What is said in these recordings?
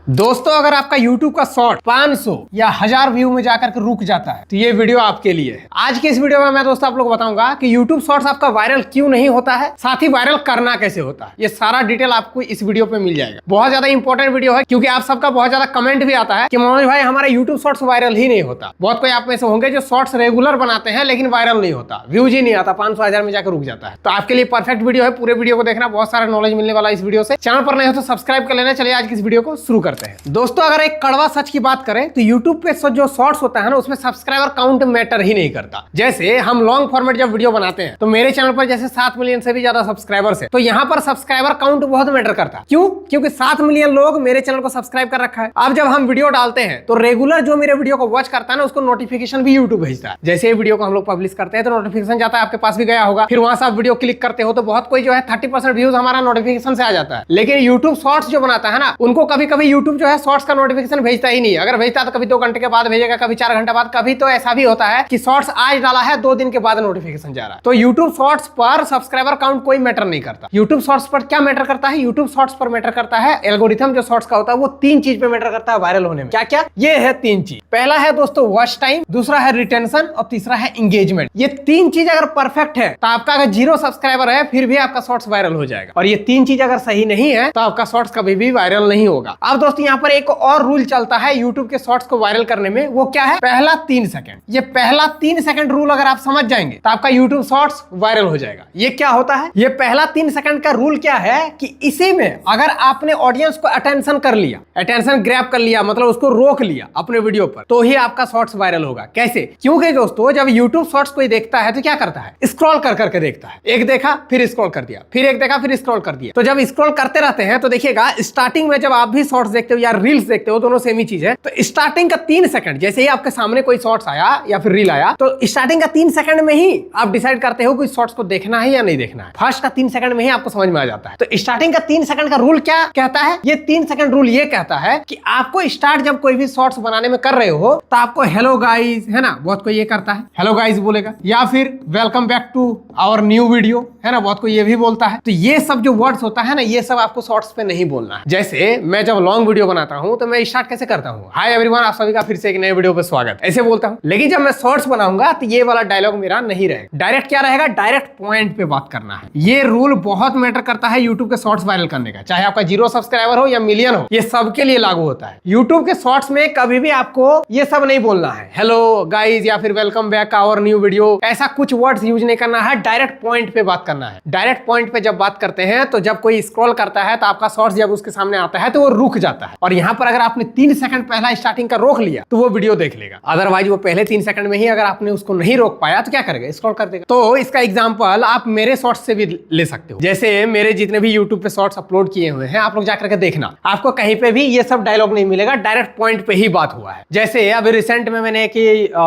दोस्तों अगर आपका YouTube का शॉर्ट 500 या 1000 व्यू में जाकर के रुक जाता है तो ये वीडियो आपके लिए है। आज की इस वीडियो में मैं दोस्तों आप लोग बताऊंगा कि YouTube शॉर्ट्स आपका वायरल क्यों नहीं होता है, साथ ही वायरल करना कैसे होता है। ये सारा डिटेल आपको इस वीडियो पे मिल जाएगा। बहुत ज्यादा इंपॉर्टेंट वीडियो है क्योंकि आप सबका बहुत ज्यादा कमेंट भी आता है कि मनोज भाई हमारा YouTube शॉर्ट्स वायरल ही नहीं होता। बहुत कोई आप में से होंगे जो शॉर्ट्स रेगुलर बनाते हैं लेकिन वायरल नहीं होता, व्यूज ही नहीं आता, 500-1000 में जाकर रुक जाता है। तो आपके लिए परफेक्ट वीडियो है, पूरे वीडियो को देखना, बहुत सारा नॉलेज मिलने वाला इस वीडियो से। चैनल पर नहीं हो तो सब्सक्राइब कर लेना। चलिए आज की इस वीडियो को शुरू करते हैं। दोस्तों अगर एक कड़वा सच की बात करें तो YouTube पे जो शॉर्ट्स होता है ना उसमें सब्सक्राइबर काउंट मैटर ही नहीं करता। जैसे हम लॉन्ग फॉर्मेट जब वीडियो बनाते हैं तो मेरे चैनल पर जैसे 7 मिलियन से भी ज्यादा सब्सक्राइबर्स है, तो यहाँ पर सब्सक्राइबर काउंट बहुत मैटर करता है। क्यों? क्योंकि 7 मिलियन लोग मेरे चैनल को सब्सक्राइब कर रखा है। अब जब हम वीडियो डालते हैं तो रेगुलर जो मेरे वीडियो को वॉच करता है ना उसको नोटिफिकेशन भी यूट्यूब भेजता है। जैसे वीडियो को हम लोग पब्लिश करते हैं तो नोटिफिकेशन जाता है, आपके पास भी गया होगा। फिर वहां से आप वीडियो क्लिक करते हो तो बहुत कोई जो है 30% व्यूज हमारा नोटिफिकेशन से आ जाता है। लेकिन यूट्यूब शॉर्ट्स जो बनाता है ना उनको कभी कभी यूट्यूब जो है शॉर्ट्स का नोटिफिकेशन भेजता ही नहीं। अगर भेजता तो कभी 2 घंटे के बाद भेजेगा, कभी 4 घंटे बाद, कभी तो ऐसा भी होता है कि शॉर्ट्स आज डाला है 2 दिन के बाद नोटिफिकेशन जा रहा है। तो यूट्यूब शॉर्ट्स पर सब्सक्राइबर काउंट कोई मैटर नहीं करता। यूट्यूब शॉर्ट्स पर क्या मैटर करता है? यूट्यूब शॉर्ट्स पर मैटर करता है एल्गोरिथम जो शॉर्ट्स का होता है वो 3 चीज पे मैटर करता है वायरल होने में। क्या क्या? ये है 3 चीज। पहला है दोस्तों वॉच टाइम, दूसरा है रिटेंशन और तीसरा है एंगेजमेंट। ये 3 चीज अगर परफेक्ट है तो आपका अगर 0 सब्सक्राइबर है फिर भी आपका शॉर्ट्स वायरल हो जाएगा, और ये 3 चीज अगर सही नहीं है तो आपका शॉर्ट्स कभी भी वायरल नहीं होगा। अब दोस्तों यहाँ पर एक और रूल चलता है यूट्यूब के शॉर्ट्स को वायरल करने में, वो क्या है? पहला 3 सेकंड। ये पहला 3 सेकंड रूल अगर आप समझ जाएंगे तो आपका यूट्यूब शॉर्ट्स वायरल हो जाएगा। ये क्या होता है? ये पहला 3 सेकंड का रूल क्या है कि इसी में अगर आपने ऑडियंस को अटेंशन कर लिया, अटेंशन ग्रैब कर लिया, मतलब उसको रोक लिया अपने वीडियो पर, तो ही आपका शॉर्ट्स वायरल होगा। कैसे? क्योंकि दोस्तों जब यूट्यूब शॉर्ट्स कोई देखता है तो क्या करता है? स्क्रॉल कर करके देखता है। एक देखा फिर स्क्रॉल कर दिया, फिर एक देखा फिर स्क्रॉल कर दिया। तो जब स्क्रॉल करते रहते हैं तो देखिएगा स्टार्टिंग में जब आप भी शॉर्ट्स देखते हो या रील्स देखते हो, दोनों सेम ही चीज है। तो स्टार्टिंग का 3 सेकंड जैसे ही आपके सामने कोई शॉर्ट्स आया या फिर रील आया तो स्टार्टिंग का 3 सेकंड में ही आप डिसाइड करते हो कि शॉर्ट्स को देखना है या नहीं देखना है। फर्स्ट का 3 सेकंड में ही आपको समझ में आ जाता है। तो स्टार्टिंग का 3 सेकंड का रूल क्या कहता है? ये 3 सेकंड रूल ये कहता है कि आपको स्टार्ट जब कोई भी शॉर्ट्स बनाने में कर रहे हो तो आपको हेलो गाइस, है ना, बहुत कोई ये करता है, हेलो गाइस बोलेगा, या फिर welcome back to our new video, है ना, बहुत कोई ये भी बोलता है। तो ये सब जो वर्ड्स होता है ना ये सब आपको शॉर्ट्स पे नहीं बोलना है। जैसे मैं जब लॉन्ग वीडियो बनाता हूं तो मैं स्टार्ट कैसे करता हूं? हाय एवरीवन, आप सभी का फिर से एक नए वीडियो पे स्वागत, ऐसे बोलता हूं। लेकिन जब मैं शॉर्ट्स बनाऊंगा तो ये वाला डायलॉग मेरा नहीं रहेगा। डायरेक्ट क्या रहेगा? डायरेक्ट पॉइंट पे बात करना है। ये रूल बहुत मैटर करता है यूट्यूब के शॉर्ट्स वायरल करने का, चाहे आपका 0 सब्सक्राइबर हो या मिलियन हो, ये सबके लिए लागू होता है। यूट्यूब के शॉर्ट्स में कभी भी आपको ये सब नहीं बोलना है, हेलो गाइस या फिर welcome back our new video, ऐसा कुछ वर्ड्स यूज नहीं करना है। डायरेक्ट पॉइंट पे बात करना है। डायरेक्ट पॉइंट पे जब बात करते हैं तो जब कोई स्क्रॉल करता है तो आपका शॉर्ट्स जब उसके सामने आता है तो वो रुक जाता है, और यहाँ पर अगर आपने 3 सेकंड पहला स्टार्टिंग का रोक लिया तो वो वीडियो देख लेगा। अदरवाइज वो पहले 3 सेकंड में ही अगर आपने उसको नहीं रोक पाया तो क्या करेगा? स्क्रॉल कर देगा। तो इसका एग्जांपल आप मेरे शॉर्ट्स से भी ले सकते हो। जैसे मेरे जितने भी यूट्यूब पे शॉर्ट्स अपलोड किए हुए हैं आप लोग जाकर के देखना, आपको कहीं पे भी ये सब डायलॉग नहीं मिलेगा, डायरेक्ट पॉइंट पे ही बात हुआ है। जैसे अभी रिसेंट में मैंने एक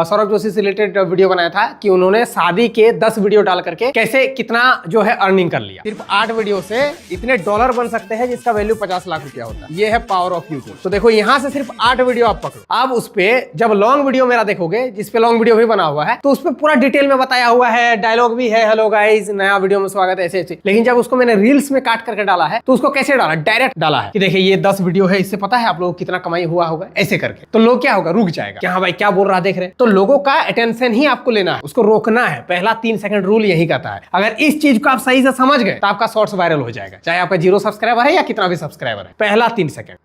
सौरभ जोशी से रिलेटेड वीडियो बनाया था कि उन्होंने शादी के 10 वीडियो डाल करके कैसे कितना जो है अर्निंग कर लिया। सिर्फ 8 वीडियो से इतने डॉलर बन सकते हैं जिसका वैल्यू 50 लाख रुपया होता है। ये है पावर ऑफ यूट्यूब। तो देखो यहाँ से सिर्फ 8 वीडियो आप पकड़ो, आप उस पे जब लॉन्ग वीडियो मेरा देखोगे जिसपे लॉन्ग वीडियो भी बना हुआ है तो उस पे पूरा डिटेल में बताया हुआ है, डायलॉग भी है, हेलो गाइस नया वीडियो में स्वागत, ऐसे ऐसे। लेकिन जब उसको मैंने रील्स में काट करके डाला है तो उसको कैसे डाला? डायरेक्ट डाला है कि देखिए ये 10 वीडियो है, इससे पता है आप लोगों को कितना कमाई हुआ होगा, ऐसे करके। तो लोग क्या होगा? रुक जाएगा कि हाँ भाई क्या बोल रहा, देख रहे। तो लोगों का अटेंशन ही आपको लेना है, उसको रोकना है। पहला 3 सेकंड रूल यही कहता है। अगर इस चीज को आप सही से समझ गए तो आपका शॉर्ट्स वायरल हो जाएगा, चाहे आपका 0 सब्सक्राइबर है या कितना भी सब्सक्राइबर है। पहला 3 सेकंड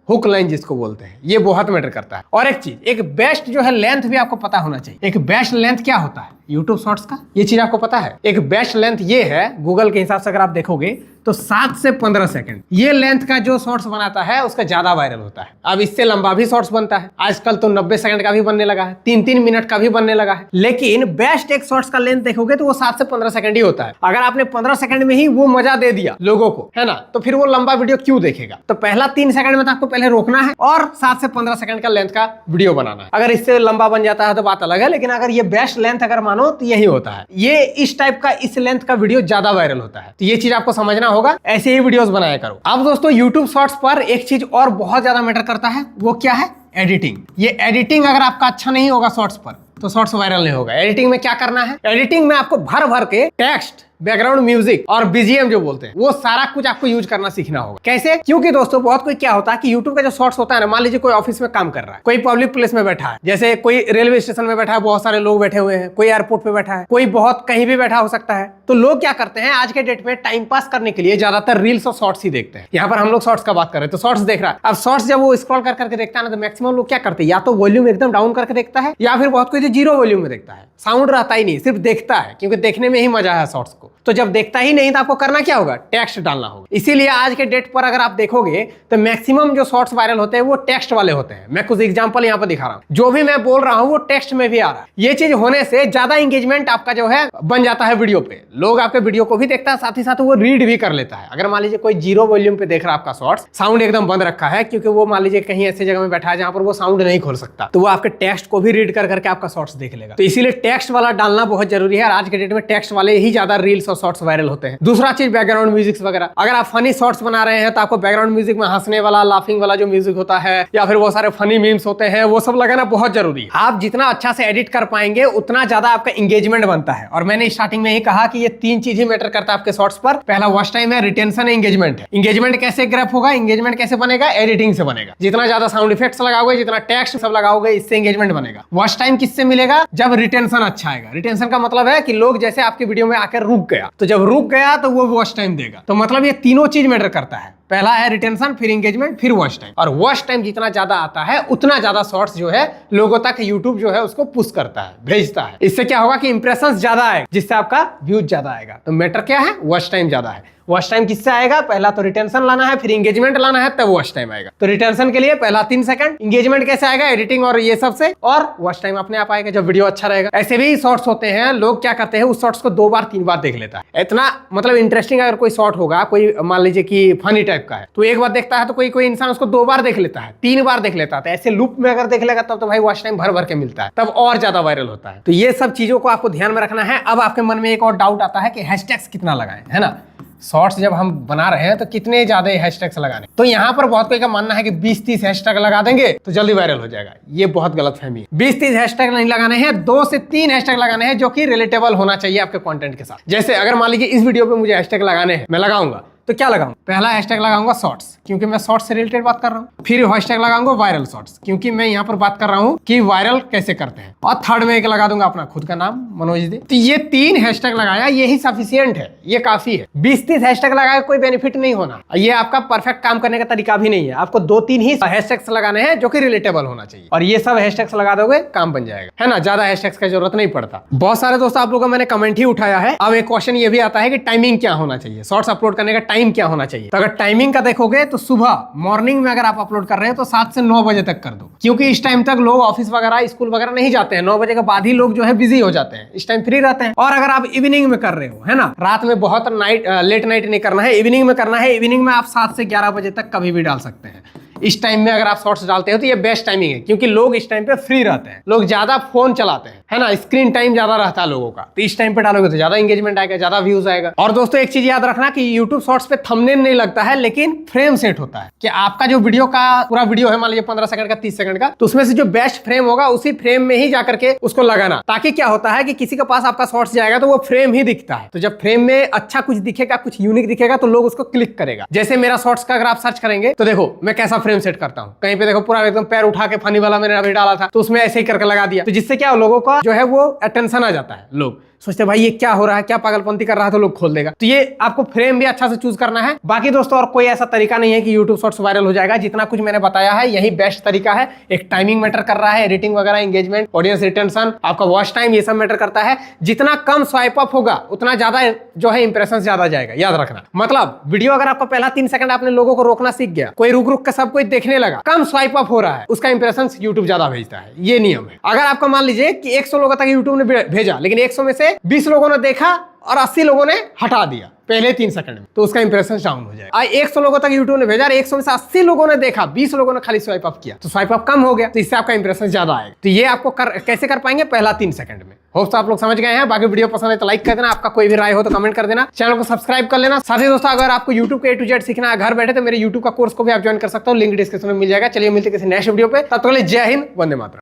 हुक लाइन जिसको बोलते हैं, ये बहुत मैटर करता है। और एक चीज, एक बेस्ट जो है लेंथ भी आपको पता होना चाहिए। एक बेस्ट लेंथ क्या होता है यूट्यूब शॉर्ट्स का, ये चीज आपको पता है? एक बेस्ट लेंथ ये है, गूगल के हिसाब से अगर आप देखोगे तो 7 से 15 सेकंड ये लेंथ का जो शॉर्ट्स बनाता है उसका ज्यादा वायरल होता है। अब इससे लंबा भी शॉर्ट्स बनता है, आजकल तो 90 सेकंड का भी बनने लगा है, 3-3 मिनट का भी बनने लगा है। लेकिन बेस्ट एक शॉर्ट्स का लेंथ देखोगे तो वो 7 से 15 सेकंड ही होता है। अगर आपने 15 सेकंड में ही वो मजा दे दिया लोगों को, है ना, तो फिर वो लंबा वीडियो क्यों देखेगा? तो पहला 3 सेकंड में तो आपको पहले रोकना है और 7 से 15 सेकंड का लेंथ का वीडियो बनाना है। अगर इससे लंबा बन जाता है तो बात अलग है, लेकिन अगर ये बेस्ट लेंथ अगर मानो तो यही होता है। ये इस टाइप का, इस लेंथ का वीडियो ज्यादा वायरल होता है। तो ये चीज आपको समझना होगा, ऐसे ही वीडियोस बनाया करो। अब दोस्तों YouTube शॉर्ट्स पर एक चीज और बहुत ज्यादा मैटर करता है, वो क्या है? एडिटिंग। ये एडिटिंग अगर आपका अच्छा नहीं होगा शॉर्ट्स पर तो शॉर्ट्स वायरल नहीं होगा। एडिटिंग में क्या करना है? एडिटिंग में आपको भर भर के टेक्स्ट बैकग्राउंड म्यूजिक और बीजीएम जो बोलते हैं, वो सारा कुछ आपको यूज करना सीखना होगा। कैसे? क्योंकि दोस्तों बहुत कोई क्या होता है कि यूट्यूब का जो शॉर्ट्स होता है ना, मान लीजिए कोई ऑफिस में काम कर रहा है, कोई पब्लिक प्लेस में बैठा है, जैसे कोई रेलवे स्टेशन में बैठा है, बहुत सारे लोग बैठे हुए हैं, कोई एयरपोर्ट पे बैठा है, कोई बहुत कहीं भी बैठा हो सकता है। तो लोग क्या करते हैं आज के डेट में टाइम पास करने के लिए ज्यादातर रील्स और शॉर्ट्स ही देखते हैं। यहाँ पर हम लोग शॉर्ट्स का बात कर रहे हैं, तो शॉर्ट्स देख रहा है। अब शॉर्ट्स जब वो स्क्रॉल करके देखता है ना, तो मैक्सिमम लोग क्या करते हैं, या तो वॉल्यूम एकदम डाउन करके देखता है, या फिर बहुत कोई जीरो वॉल्यूम में देखता है, साउंड रहता ही नहीं, सिर्फ देखता है, क्योंकि देखने में ही मजा है शॉर्ट्स को। तो जब देखता ही नहीं तो आपको करना क्या होगा, टेक्स्ट डालना होगा। इसीलिए आज के डेट पर अगर आप देखोगे तो मैक्सिमम जो शॉर्ट्स वायरल होते हैं वो टेक्स्ट वाले होते हैं। मैं कुछ एग्जांपल यहाँ पर दिखा रहा हूँ, जो भी मैं बोल रहा हूँ वो टेक्स्ट में भी आ रहा है। ये चीज होने से ज्यादा इंगेजमेंट आपका जो है बन जाता है वीडियो पे, लोग आपके वीडियो को भी देखता है, साथ ही साथ वो रीड भी कर लेता है। अगर मान लीजिए कोई जीरो वॉल्यूम पे देख रहा है आपका शॉर्ट्स, साउंड एकदम बंद रखा है, क्योंकि वो मान लीजिए कहीं ऐसी जगह में बैठा है जहां पर वो साउंड नहीं खोल सकता, तो वो आपके टेक्स्ट को भी रीड कर करके आपका शॉर्ट्स देख लेगा। तो इसीलिए टेक्स्ट वाला डालना बहुत जरूरी है, और आज के डेट में टेक्स्ट वाले ही ज्यादा रील्स और शॉर्ट्स वायरल होते हैं। दूसरा चीज बैकग्राउंड म्यूजिक वगैरह, अगर आप फनी शॉर्ट्स बना रहे हैं तो आपको बैकग्राउंड म्यूजिक में हंसने वाला, लाफिंग वाला जो म्यूजिक होता है, या फिर वो सारे फनी मीम्स होते हैं, वो सब लगाना बहुत जरूरी है। आप जितना अच्छा से एडिट कर पाएंगे उतना ज्यादा आपका इंगेजमेंट बनता है। और मैंने स्टार्टिंग में ही कहा कि ये तीन चीज ही मैटर करता है आपके शॉर्ट्स पर। पहला वॉच टाइम है, रिटेंशन है, एंगेजमेंट है। एंगेजमेंट कैसे ग्रैप होगा, एंगेजमेंट कैसे बनेगा, एडिटिंग से बनेगा। जितना ज्यादा साउंड इफेक्ट्स लगाओगे, जितना टेक्स्ट सब लगाओगे, इससे एंगेजमेंट बनेगा। वॉच टाइम किससे मिलेगा, जब रिटेंशन अच्छा आएगा। रिटेंशन का मतलब है कि लोग जैसे आपकी वीडियो में आकर रुक गया, तो जब रुक गया तो वो वॉच टाइम देगा। तो मतलब ये तीनों चीज मैटर करता है। पहला है रिटेंशन, फिर एंगेजमेंट, फिर वॉच टाइम। और वॉच टाइम जितना ज्यादा आता है उतना ज्यादा शॉर्ट्स जो है लोगों तक यूट्यूब जो है उसको पुश करता है, भेजता है। इससे क्या होगा कि इंप्रेशंस ज्यादा आएगा, जिससे आपका व्यूज ज्यादा आएगा। तो मैटर क्या है, वॉच टाइम ज्यादा है। वॉच टाइम किससे आएगा, पहला तो रिटेंशन लाना है, फिर एंगेजमेंट लाना है, तब वॉच टाइम आएगा। तो रिटेंशन के लिए पहला 3 सेकंड, एंगेजमेंट कैसे आएगा, एडिटिंग और ये सब से, और वॉच टाइम अपने आप आएगा जब वीडियो अच्छा रहेगा। ऐसे भी शॉर्ट्स होते हैं, लोग क्या करते हैं उस शॉर्ट्स को 2 बार 3 बार देख लेता है। इतना मतलब इंटरेस्टिंग अगर कोई शॉर्ट होगा, कोई मान लीजिए कि फनी टाइप का है, तो एक बार देखता है, तो कोई इंसान उसको 2 बार देख लेता है, 3 बार देख लेता है। तो ऐसे लूप में अगर देख लेगा तब तो भाई वॉच टाइम भर भर के मिलता है, तब और ज्यादा वायरल होता है। तो ये सब चीजों को आपको ध्यान में रखना है। अब आपके मन में एक और डाउट आता है कि हैशटैग्स कितना लगाएं, है ना। शॉर्ट्स जब हम बना रहे हैं तो कितने ज्यादा हैशटैग्स लगाने, तो यहाँ पर बहुत कोई का मानना है कि 20-30 हैशटैग लगा देंगे तो जल्दी वायरल हो जाएगा। ये बहुत गलतफहमी है। 20-30 हैशटैग नहीं लगाने हैं, 2 से 3 हैशटैग लगाने हैं जो कि रिलेटेबल होना चाहिए आपके कंटेंट के साथ। जैसे अगर मान लीजिए इस वीडियो पे मुझे हैशटैग लगाने हैं, मैं लगाऊंगा, तो क्या लगाऊं, पहला हैशटैग लगाऊंगा शॉर्ट्स, क्योंकि मैं शॉर्ट्स से रिलेटेड बात कर रहा हूं। फिर हैशटैग लगाऊंगा वायरल शॉर्ट्स, क्योंकि मैं यहाँ पर बात कर रहा हूं कि वायरल कैसे करते हैं। और थर्ड में एक लगा दूंगा अपना खुद का नाम, मनोज दे। तो ये 3 हैशटैग लगाया, यही सफिशियंट है, ये काफी है। 20-30 हैशटैग लगाया कोई बेनिफिट नहीं होना, ये आपका परफेक्ट काम करने का तरीका भी नहीं है। आपको 2-3 ही हैशटैग्स लगाने हैं जो कि रिलेटेबल होना चाहिए, और ये सब हैशटैग्स लगा दोगे काम बन जाएगा, है ना। ज्यादा हैशटैग्स की जरूरत नहीं पड़ता। बहुत सारे दोस्तों आप लोगों का मैंने कमेंट ही उठाया है। अब एक क्वेश्चन ये भी आता है कि टाइमिंग क्या होना चाहिए, शॉर्ट्स अपलोड करने का टाइम क्या होना चाहिए। अगर टाइमिंग का देखोगे तो सुबह मॉर्निंग में अगर आप अपलोड कर रहे हो तो 7 से 9 बजे तक कर दो, क्योंकि इस टाइम तक लोग ऑफिस वगैरह, स्कूल वगैरह नहीं जाते हैं। 9 बजे के बाद ही लोग जो है बिजी हो जाते हैं, इस टाइम फ्री रहते हैं। और अगर आप इवनिंग में कर रहे हो, है ना, रात में बहुत लेट नाइट नहीं करना है, इवनिंग में करना है। इवनिंग में आप 7 से 11 बजे तक कभी भी डाल सकते हैं। इस टाइम में अगर आप शॉर्ट्स डालते हो तो ये बेस्ट टाइमिंग है, क्योंकि लोग इस टाइम पे फ्री रहते हैं, लोग ज्यादा फोन चलाते हैं, है ना, स्क्रीन टाइम ज्यादा रहता है लोगों का। तो इस टाइम पे डालोगे तो ज्यादा एंगेजमेंट आएगा, ज्यादा व्यूज आएगा। और दोस्तों एक चीज याद रखना कि YouTube शॉर्ट्स पे थंबनेल नहीं लगता है, लेकिन फ्रेम सेट होता है कि आपका जो वीडियो का पूरा वीडियो है, मान लीजिए 15 सेकंड का, 30 सेकंड का, तो उसमें से जो बेस्ट फ्रेम होगा उसी फ्रेम में ही जाकर के उसको लगाना, ताकि क्या होता है कि किसी के पास आपका शॉर्ट्स जाएगा तो वो फ्रेम ही दिखता है। तो जब फ्रेम में अच्छा कुछ दिखेगा, कुछ यूनिक दिखेगा, तो लोग उसको क्लिक करेगा। जैसे मेरा शॉर्ट्स का अगर आप सर्च करेंगे तो देखो मैं कैसा फ्रेम सेट करता हूँ। कहीं पे देखो पूरा एकदम पैर उठा के फनी वाला मैंने अभी डाला था, तो उसमें ऐसे ही करके लगा दिया। तो जिससे क्या लोगों का जो है वो अटेंशन आ जाता है, लोग सोचते भाई ये क्या हो रहा है, क्या पागलपंती कर रहा है, तो लोग खोल देगा। तो ये आपको फ्रेम भी अच्छा से चूज करना है। बाकी दोस्तों और कोई ऐसा तरीका नहीं है कि YouTube शॉर्ट्स वायरल हो जाएगा। जितना कुछ मैंने बताया है यही बेस्ट तरीका है। एक टाइमिंग मैटर कर रहा है, एडिटिंग वगैरह, एंगेजमेंट, ऑडियंस रिटेंशन, आपका वॉच टाइम, ये सब मैटर करता है। जितना कम स्वाइप अप होगा उतना ज्यादा जो है इंप्रेशन ज्यादा जाएगा, याद रखना। मतलब वीडियो अगर आपका पहला 3 सेकंड आपने लोगों को रोकना सीख गया, कोई रुक रुक के सब कोई देखने लगा, कम स्वाइप अप हो रहा है, उसका इंप्रेशन YouTube ज्यादा भेजता है, ये नियम है। अगर आपका मान लीजिए कि 100 लोगों तक YouTube ने भेजा, लेकिन 100 में से 20 लोगों ने देखा और 80 लोगों ने हटा दिया पहले 3 सेकंड में, तो उसका इंप्रेशन डाउन हो जाएगा। 100 लोगों तक यूट्यूब ने भेजा, 100 में से 80 लोगों ने देखा, 20 लोगों ने खाली स्वाइप अप किया, तो स्वाइप अप कम हो गया, तो इससे आपका इंप्रेशन ज्यादा आएगा। तो ये आपको कैसे कर पाएंगे, पहला 3 सेकंड में। होप्स आप लोग समझ गए हैं। बाकी वीडियो पसंद है तो लाइक कर देना, आपका कोई भी राय हो तो कमेंट कर देना, चैनल को सब्सक्राइब कर लेना। साथ ही दोस्तों अगर आपको यूट्यूब के A to Z सीखना है घर बैठे, तो मेरे यूट्यूब का कोर्स को भी आप ज्वाइन कर सकते हो, लिंक डिस्क्रिप्शन में मिल जाएगा। चलिए मिलते किसी नेक्स्ट वीडियो पे, तब तक के लिए जय हिंद, वंदे मातरम।